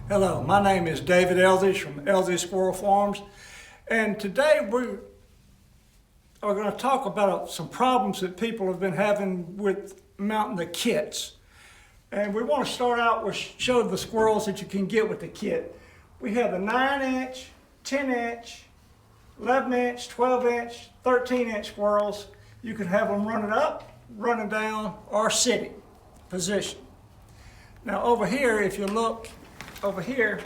Hello, my name is David Elzish from Elzish Squirrel Farms, and today we are going to talk about some problems that people have been having with mounting the kits. And we want to start out with show the squirrels that you can get with the kit. We have the 9-inch, 10-inch, 11-inch, 12-inch, 13-inch squirrels. You can have them running up, running down, or sitting position. Now over here, if you look over here,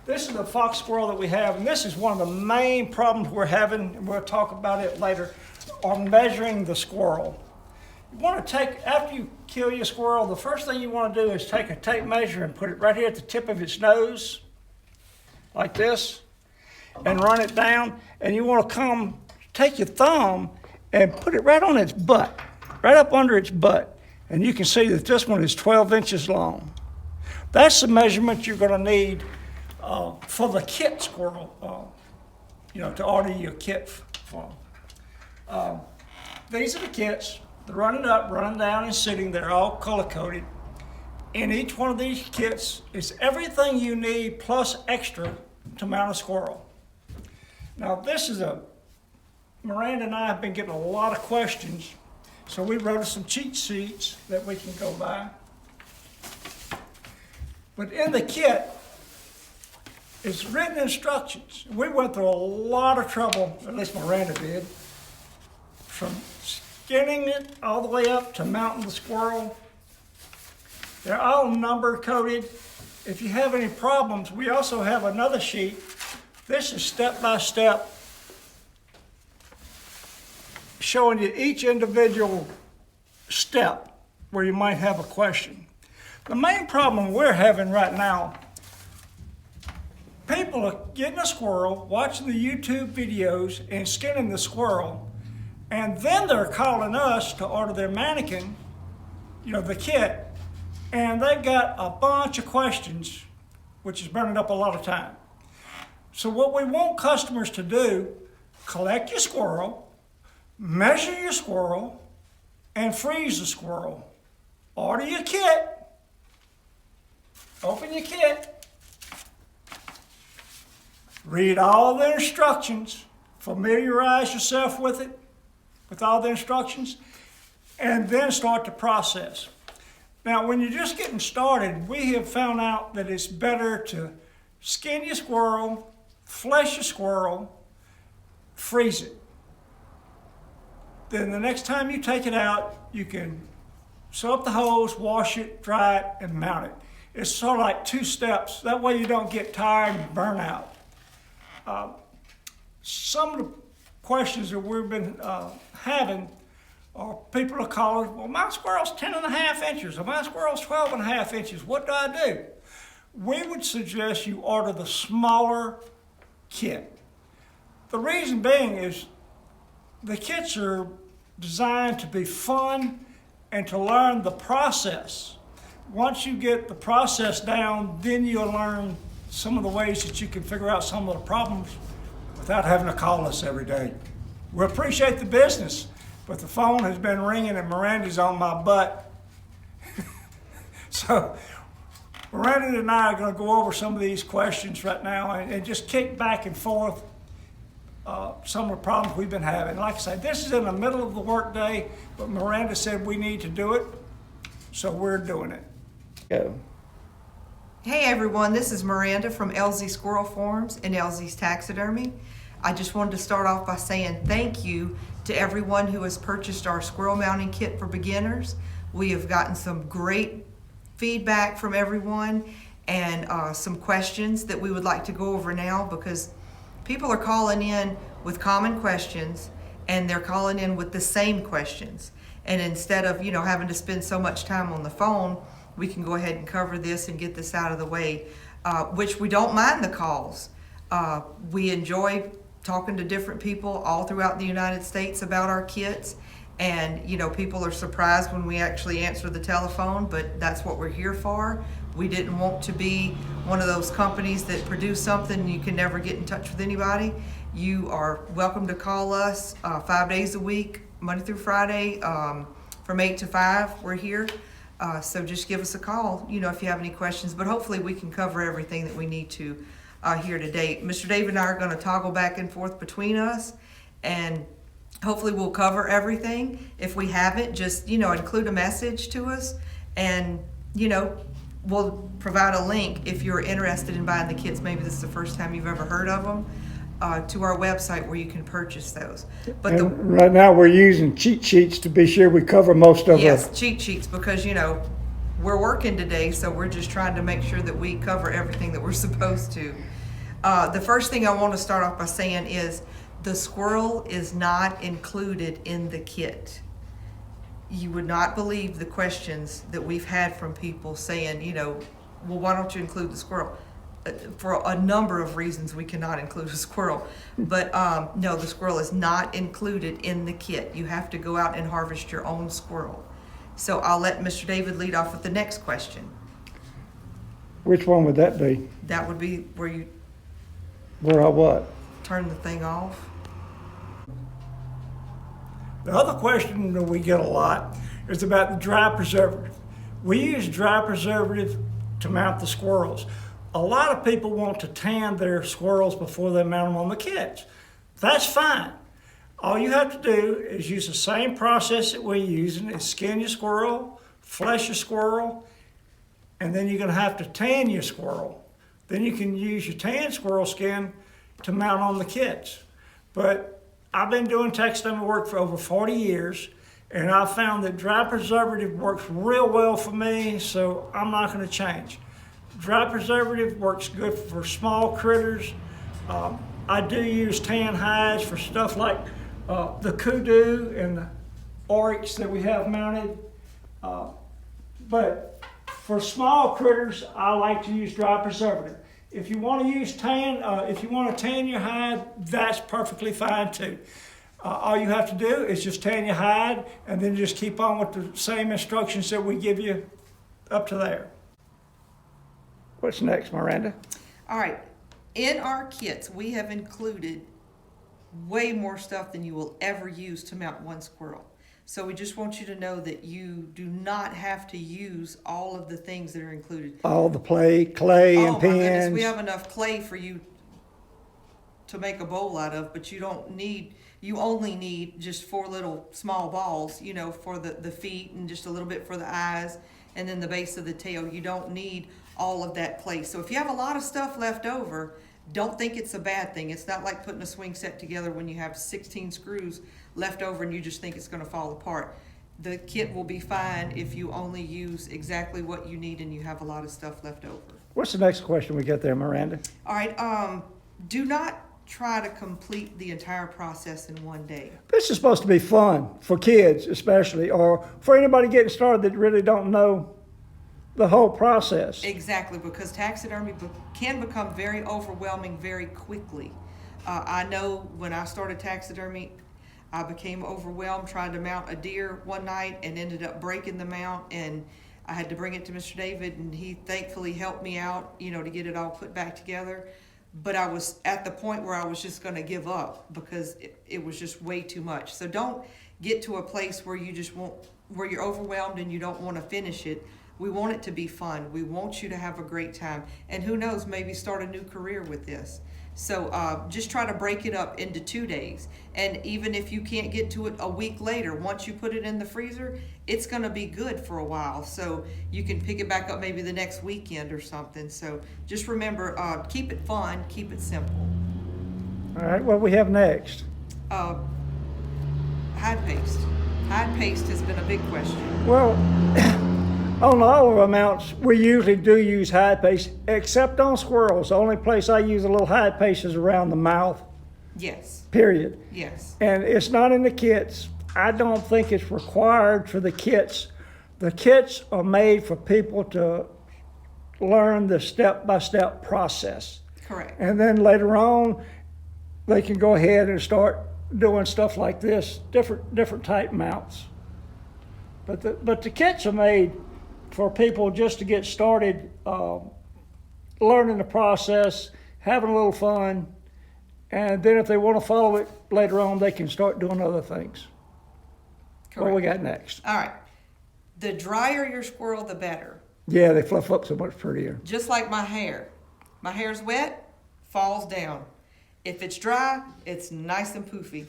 this is the fox squirrel that we have, and this is one of the main problems we're having, and we'll talk about it later, on measuring the squirrel. You want to take, after you kill your squirrel, the first thing you want to do is take a tape measure and put it right here at the tip of its nose, like this, and run it down, and you want to take your thumb and put it right on its butt, right up under its butt, and you can see that this one is 12 inches long. That's the measurement you're going to need for the kit squirrel, to order your kit from. These are the kits. They're running up, running down, and sitting. They're all color-coded. In each one of these kits is everything you need plus extra to mount a squirrel. Now this is Miranda and I have been getting a lot of questions, so we wrote some cheat sheets that we can go by. But in the kit, it's written instructions. We went through a lot of trouble, at least Miranda did, from skinning it all the way up to mounting the squirrel. They're all number coded. If you have any problems, we also have another sheet. This is step by step, showing you each individual step where you might have a question. The main problem we're having right now, people are getting a squirrel, watching the YouTube videos and skinning the squirrel, and then they're calling us to order their mannequin, the kit, and they've got a bunch of questions, which is burning up a lot of time. So what we want customers to do, collect your squirrel, measure your squirrel, and freeze the squirrel. Order your kit, open your kit, read all the instructions, familiarize yourself with it, with all the instructions, and then start the process. Now, when you're just getting started, we have found out that it's better to skin your squirrel, flesh your squirrel, freeze it. Then the next time you take it out, you can sew up the hose, wash it, dry it, and mount it. It's sort of like 2 steps. That way you don't get tired and burn out. Some of the questions that we've been having are people are calling, well, my squirrel's 10.5 inches, or my squirrel's 12.5 inches. What do I do? We would suggest you order the smaller kit. The reason being is the kits are designed to be fun and to learn the process. Once you get the process down, then you'll learn some of the ways that you can figure out some of the problems without having to call us every day. We appreciate the business, but the phone has been ringing and Miranda's on my butt. So Miranda and I are going to go over some of these questions right now and just kick back and forth some of the problems we've been having. Like I said, this is in the middle of the workday, but Miranda said we need to do it, so we're doing it. Go. Hey everyone, this is Miranda from Elzish Squirrel Farms and Elzish Taxidermy. I just wanted to start off by saying thank you to everyone who has purchased our Squirrel Mounting Kit for beginners. We have gotten some great feedback from everyone and some questions that we would like to go over now, because people are calling in with common questions and they're calling in with the same questions. And instead of having to spend so much time on the phone, we can go ahead and cover this and get this out of the way, which we don't mind the calls. We enjoy talking to different people all throughout the United States about our kits, and people are surprised when we actually answer the telephone, but that's what we're here for. We didn't want to be one of those companies that produce something and you can never get in touch with anybody. You are welcome to call us 5 days a week, Monday through Friday, from 8 to 5. We're here. So just give us a call, if you have any questions, but hopefully we can cover everything that we need to here today. Mr. Dave and I are going to toggle back and forth between us, and hopefully we'll cover everything. If we haven't, just, include a message to us, and, we'll provide a link if you're interested in buying the kits. Maybe this is the first time you've ever heard of them, to our website where you can purchase those. But right now we're using cheat sheets to be sure we cover most of yes, cheat sheets, because, we're working today, so we're just trying to make sure that we cover everything that we're supposed to. The first thing I want to start off by saying is the squirrel is not included in the kit. You would not believe the questions that we've had from people saying, well, why don't you include the squirrel? For a number of reasons, we cannot include a squirrel. But no, the squirrel is not included in the kit. You have to go out and harvest your own squirrel. So I'll let Mr. David lead off with the next question. Which one would that be? That would be where Where I what? turn the thing off. The other question that we get a lot is about the dry preservative. We use dry preservative to mount the squirrels. A lot of people want to tan their squirrels before they mount them on the kits. That's fine. All you have to do is use the same process that we're using. Is skin your squirrel, flesh your squirrel, and then you're going to have to tan your squirrel. Then you can use your tan squirrel skin to mount on the kits. But I've been doing taxidermy work for over 40 years, and I found that dry preservative works real well for me, so I'm not going to change. Dry preservative works good for small critters. I do use tan hides for stuff like the kudu and the oryx that we have mounted. But for small critters, I like to use dry preservative. If you want to use if you want to tan your hide, that's perfectly fine too. All you have to do is just tan your hide, and then just keep on with the same instructions that we give you up to there. What's next, Miranda? All right. In our kits, we have included way more stuff than you will ever use to mount one squirrel. So we just want you to know that you do not have to use all of the things that are included. All the clay and Oh my goodness, pins. we have enough clay for you to make a bowl out of, but you only need just 4 little small balls, for the feet, and just a little bit for the eyes, and then the base of the tail. You don't need all of that clay. So if you have a lot of stuff left over, don't think it's a bad thing. It's not like putting a swing set together when you have 16 screws left over and you just think it's going to fall apart. The kit will be fine if you only use exactly what you need and you have a lot of stuff left over. What's the next question we get there, Miranda? All right, do not try to complete the entire process in one day. This is supposed to be fun for kids especially, or for anybody getting started that really don't know the whole process. Exactly, because taxidermy can become very overwhelming very quickly. I know when I started taxidermy, I became overwhelmed trying to mount a deer one night and ended up breaking the mount, and I had to bring it to Mr. David, and he thankfully helped me out, to get it all put back together. But I was at the point where I was just going to give up because it was just way too much. So don't get to a place where where you're overwhelmed and you don't want to finish it. We want it to be fun. We want you to have a great time. And who knows, maybe start a new career with this. So just try to break it up into 2 days. And even if you can't get to it a week later, once you put it in the freezer, it's going to be good for a while. So you can pick it back up maybe the next weekend or something. So just remember, keep it fun, keep it simple. All right, what we have next? Hide paste. Hide paste has been a big question. Well, on all of our mounts, we usually do use hide paste, except on squirrels. The only place I use a little hide paste is around the mouth, Yes, period. yes. And it's not in the kits. I don't think it's required for the kits. The kits are made for people to learn the step-by-step process. Correct. And then later on, they can go ahead and start doing stuff like this, different type mounts. But the kits are made for people just to get started learning the process, having a little fun, and then if they want to follow it later on, they can start doing other things. Correct. What we got next? All right. The drier your squirrel, the better. Yeah, they fluff up so much prettier. Just like my hair. My hair's wet, falls down. If it's dry, it's nice and poofy.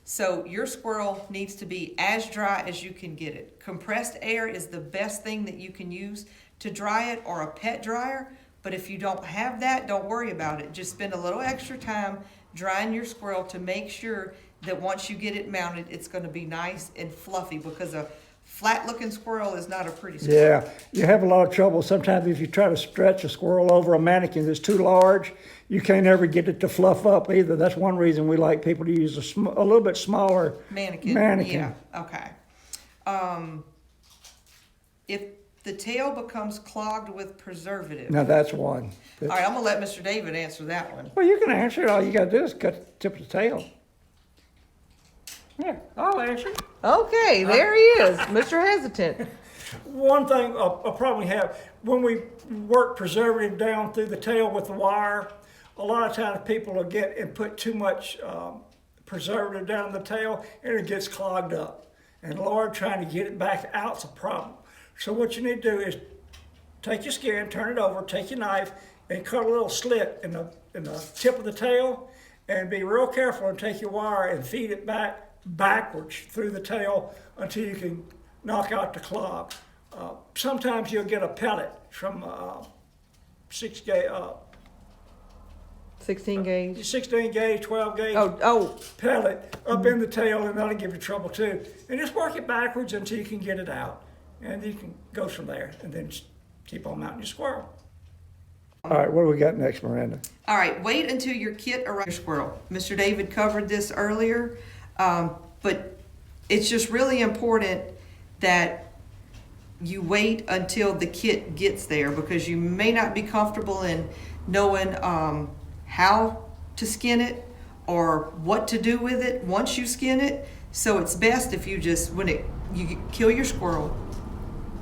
So your squirrel needs to be as dry as you can get it. Compressed air is the best thing that you can use to dry it, or a pet dryer. But if you don't have that, don't worry about it. Just spend a little extra time drying your squirrel to make sure that once you get it mounted, it's going to be nice and fluffy, because a flat-looking squirrel is not a pretty squirrel. Yeah, you have a lot of trouble. Sometimes if you try to stretch a squirrel over a mannequin that's too large, you can't ever get it to fluff up either. That's one reason we like people to use a little bit smaller Mannequin. Yeah, okay. If the tail becomes clogged with preservative. Now that's one. All right, I'm going to let Mr. David answer that one. Well, you can answer it. All you got to do is cut the tip of the tail. Yeah, I'll answer it. Okay, there he is, Mr. Hesitant. One thing a problem we have, when we work preservative down through the tail with the wire, a lot of times people will get and put too much preservative down the tail, and it gets clogged up. And Lord, trying to get it back out's a problem. So what you need to do is take your skin, turn it over, take your knife, and cut a little slit in the tip of the tail, and be real careful and take your wire and feed it backwards through the tail until you can knock out the clog. Sometimes you'll get a pellet from 16 gauge, 12 gauge pellet up in the tail, and that'll give you trouble too. And just work it backwards until you can get it out. And you can go from there and then just keep on mounting your squirrel. All right, what do we got next, Miranda? All right, wait until your kit arrives your squirrel. Mr. David covered this earlier, but it's just really important that you wait until the kit gets there, because you may not be comfortable in knowing how to skin it or what to do with it once you skin it. So it's best if you just, you kill your squirrel,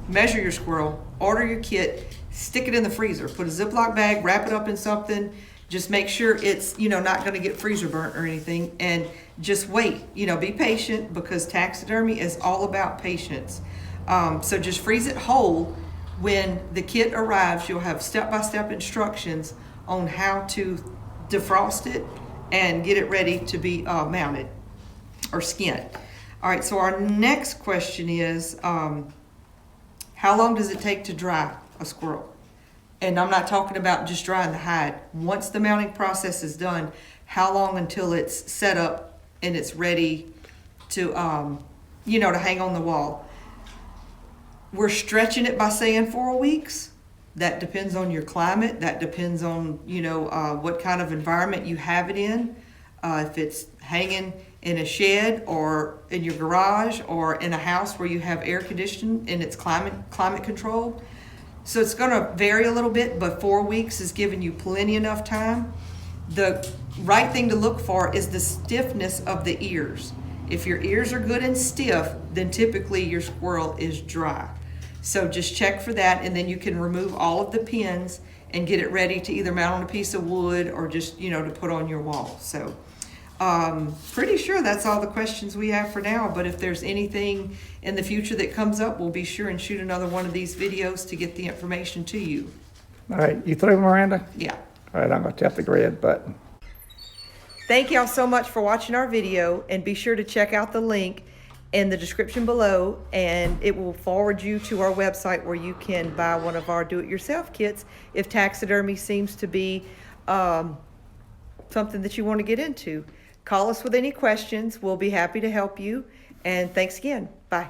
measure your squirrel, order your kit, stick it in the freezer, put a Ziploc bag, wrap it up in something, just make sure it's, not going to get freezer burnt or anything, and just wait, be patient, because taxidermy is all about patience. So just freeze it whole. When the kit arrives, you'll have step-by-step instructions on how to defrost it and get it ready to be mounted or skinned. All right, so our next question is, how long does it take to dry a squirrel? And I'm not talking about just drying the hide. Once the mounting process is done, how long until it's set up and it's ready to, to hang on the wall? We're stretching it by saying 4 weeks. That depends on your climate. That depends on, what kind of environment you have it in. If it's hanging in a shed or in your garage or in a house where you have air conditioning and it's climate controlled. So it's going to vary a little bit, but 4 weeks is giving you plenty enough time. The right thing to look for is the stiffness of the ears. If your ears are good and stiff, then typically your squirrel is dry. So just check for that, and then you can remove all of the pins and get it ready to either mount on a piece of wood or just, to put on your wall. So pretty sure that's all the questions we have for now, but if there's anything in the future that comes up, we'll be sure and shoot another one of these videos to get the information to you. All right, you through, Miranda? Yeah. All right, I'm going to tap the red button. Thank y'all so much for watching our video, and be sure to check out the link in the description below, and it will forward you to our website where you can buy one of our do-it-yourself kits if taxidermy seems to be something that you want to get into. Call us with any questions. We'll be happy to help you, and thanks again. Bye.